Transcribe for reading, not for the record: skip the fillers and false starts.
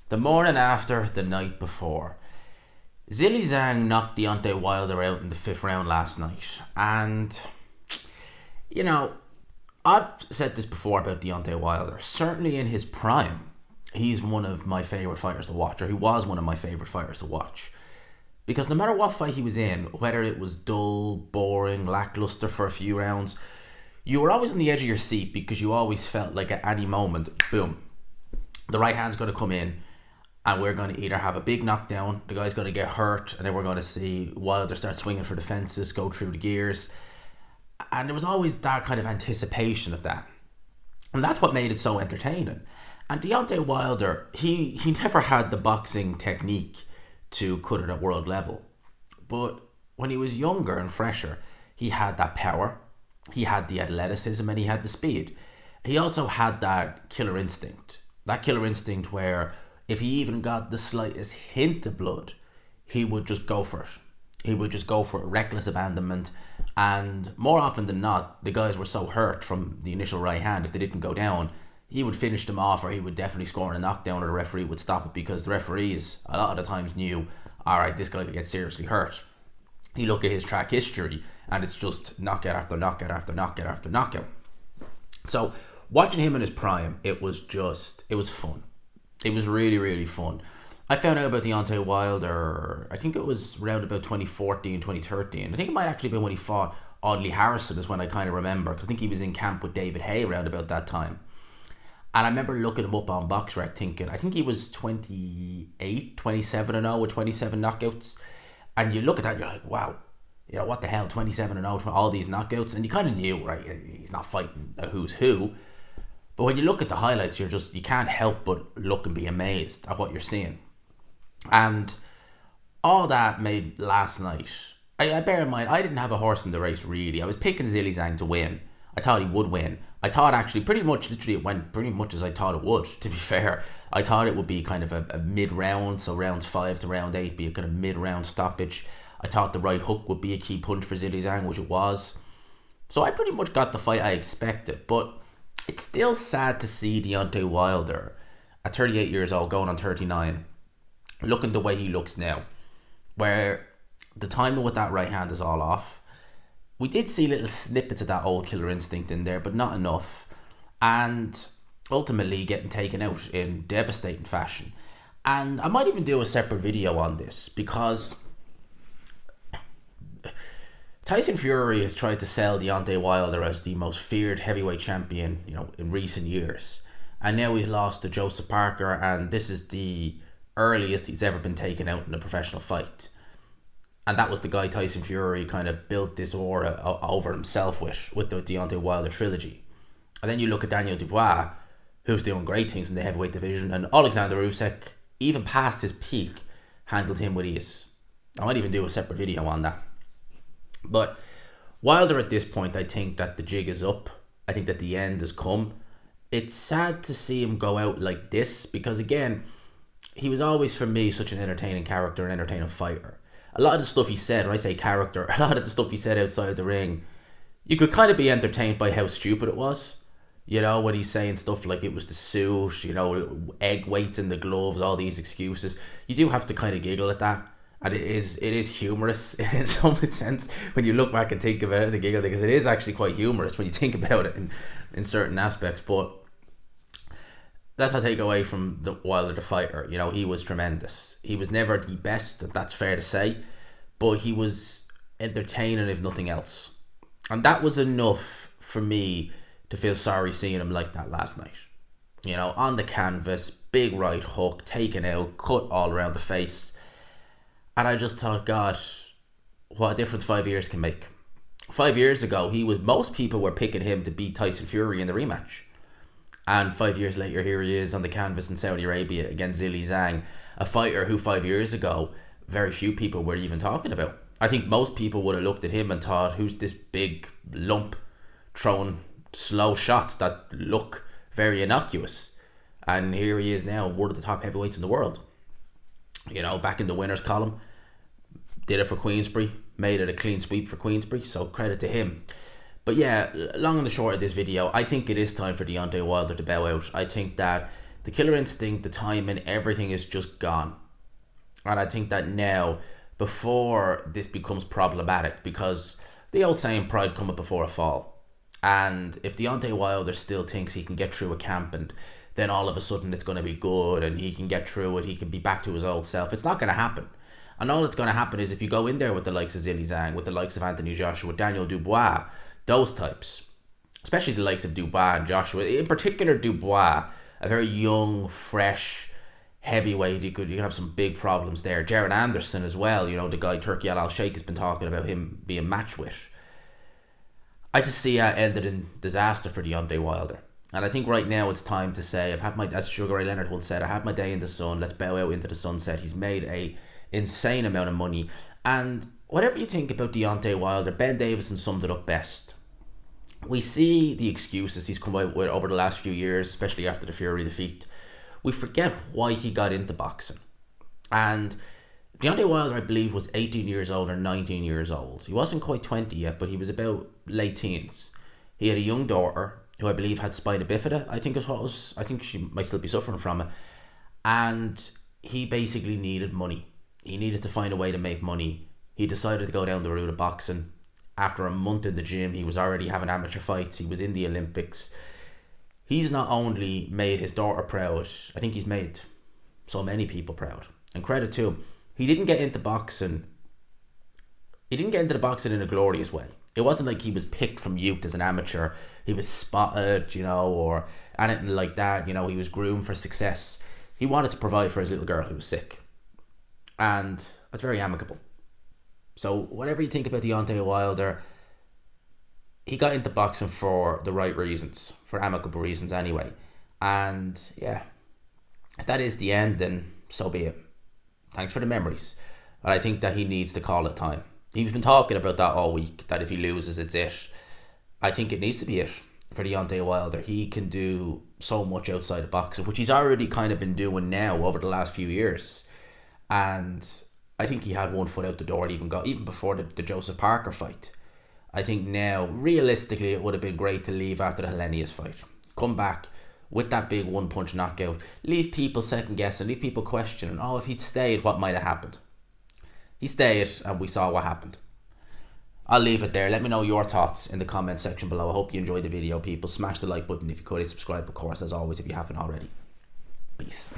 The morning after, the night before. Zhilei Zhang knocked Deontay Wilder out in the 5th round last night. And, you know, I've said this before about Deontay Wilder. Certainly in his prime, he's one of my favourite fighters to watch, or he was one of my favourite fighters to watch. Because no matter what fight he was in, whether it was dull, boring, lackluster for a few rounds, you were always on the edge of your seat because you always felt like at any moment, boom, the right hand's going to come in and we're going to either have a big knockdown, the guy's going to get hurt, and then we're going to see Wilder start swinging for the fences, go through the gears. And there was always that kind of anticipation of that. And that's what made it so entertaining. And Deontay Wilder, he never had the boxing technique to cut it at world level. But when he was younger and fresher, he had that power, he had the athleticism, and he had the speed. He also had that killer instinct. That killer instinct where if he even got the slightest hint of blood, he would just go for it. He would just go for it, reckless abandonment. And more often than not, the guys were so hurt from the initial right hand, if they didn't go down, he would finish them off, or he would definitely score a knockdown, or the referee would stop it, because the referees a lot of the times knew, alright, this guy could get seriously hurt. You look at his track history and it's just knockout after knockout after knockout after knockout. So watching him in his prime, it was fun. It was really, really fun. I found out about Deontay Wilder, I think it was around about 2014, 2013. I think it might actually be when he fought Audley Harrison is when I kind of remember, because I think he was in camp with David Haye around about that time. And I remember looking him up on BoxRec thinking, I think he was 28, 27-0 with 27 knockouts. And you look at that and you're like, wow, you know, what the hell, 27-0 for all these knockouts? And you kind of knew, right, he's not fighting a who's who. But when you look at the highlights, you can't help but look and be amazed at what you're seeing. And all that made last night, I bear in mind, I didn't have a horse in the race really. I was picking Zhilei Zhang to win. I thought he would win. I thought actually literally it went pretty much as I thought it would, to be fair. I thought it would be kind of a mid-round, so rounds 5 to round 8 be a kind of mid-round stoppage. I thought the right hook would be a key punch for Zhilei Zhang, which it was. So I pretty much got the fight I expected, but it's still sad to see Deontay Wilder at 38 years old, going on 39, looking the way he looks now, where the timing with that right hand is all off. We did see little snippets of that old killer instinct in there, but not enough. And ultimately getting taken out in devastating fashion. And I might even do a separate video on this, because Tyson Fury has tried to sell Deontay Wilder as the most feared heavyweight champion, you know, in recent years. And now he's lost to Joseph Parker, and this is the earliest he's ever been taken out in a professional fight. And that was the guy Tyson Fury kind of built this aura over himself with the Deontay Wilder trilogy. And then you look at Daniel Dubois, who's doing great things in the heavyweight division, and Alexander Usyk, even past his peak, handled him with ease. I might even do a separate video on that. But Wilder at this point, I think that the jig is up. I think that the end has come. It's sad to see him go out like this, because again, he was always for me such an entertaining character, an entertaining fighter. A lot of the stuff he said, when I say character, a lot of the stuff he said outside the ring, you could kind of be entertained by how stupid it was. You know, when he's saying stuff like it was the suit, you know, egg weights in the gloves, all these excuses. You do have to kind of giggle at that. And it is humorous in some sense. When you look back and think about it, the giggle, because it is actually quite humorous when you think about it in certain aspects. But that's not take away from the Wilder the fighter. You know, he was tremendous. He was never the best, that's fair to say, but he was entertaining if nothing else. And that was enough for me to feel sorry seeing him like that last night. You know, on the canvas, big right hook, taken out, cut all around the face. And I just thought, God, what a difference 5 years can make. 5 years ago, most people were picking him to beat Tyson Fury in the rematch. And 5 years later, here he is on the canvas in Saudi Arabia against Zhilei Zhang, a fighter who 5 years ago, very few people were even talking about. I think most people would have looked at him and thought, who's this big lump throwing slow shots that look very innocuous? And here he is now, one of the top heavyweights in the world. You know, back in the winners column, did it for Queensbury, made it a clean sweep for Queensbury, so credit to him. But yeah, long and the short of this video, I think it is time for Deontay Wilder to bow out. I think that The killer instinct, the timing, everything is just gone. And I think that now, before this becomes problematic, because the old saying, pride cometh before a fall. And if Deontay Wilder still thinks he can get through a camp and then all of a sudden it's going to be good and he can get through it, he can be back to his old self, it's not going to happen. And all that's going to happen is if you go in there with the likes of Zhilei Zhang, with the likes of Anthony Joshua, Daniel Dubois, those types, especially the likes of Dubois and Joshua, in particular Dubois, a very young, fresh heavyweight, you could have some big problems there. Jared Anderson as well, you know, the guy Turki Al Sheikh has been talking about him being matched with. I just see it ended in disaster for Deontay Wilder. And I think right now it's time to say, as Sugar Ray Leonard once said, I have my day in the sun, let's bow out into the sunset. He's made a insane amount of money. And whatever you think about Deontay Wilder, Ben Davison summed it up best. We see the excuses he's come out with over the last few years, especially after the Fury defeat. We forget why he got into boxing. And Deontay Wilder, I believe, was 18 years old or 19 years old. He wasn't quite 20 yet, but he was about late teens. He had a young daughter who I believe had spina bifida, I think she might still be suffering from it. And he basically needed money. He needed to find a way to make money. He decided to go down the route of boxing. After a month in the gym, he was already having amateur fights. He was in the Olympics. He's not only made his daughter proud, I think he's made so many people proud. And credit to him. He didn't get into boxing. He didn't get into the boxing in a glorious way. It wasn't like he was picked from youth as an amateur. He was spotted, you know, or anything like that. You know, he was groomed for success. He wanted to provide for his little girl who was sick. And that's very amicable. So whatever you think about Deontay Wilder, he got into boxing for the right reasons, for amicable reasons anyway. And yeah, if that is the end, then so be it. Thanks for the memories. But I think that he needs to call it time. He's been talking about that all week, that if he loses, it's it. I think it needs to be it for Deontay Wilder. He can do so much outside of boxing, which he's already kind of been doing now over the last few years. And I think he had one foot out the door even before the Joseph Parker fight. I think now, realistically, it would have been great to leave after the Helenius fight. Come back with that big one-punch knockout. Leave people second-guessing, leave people questioning, if he'd stayed, what might have happened? He stayed, and we saw what happened. I'll leave it there. Let me know your thoughts in the comment section below. I hope you enjoyed the video, people. Smash the like button if you could. Subscribe, of course, as always, if you haven't already. Peace.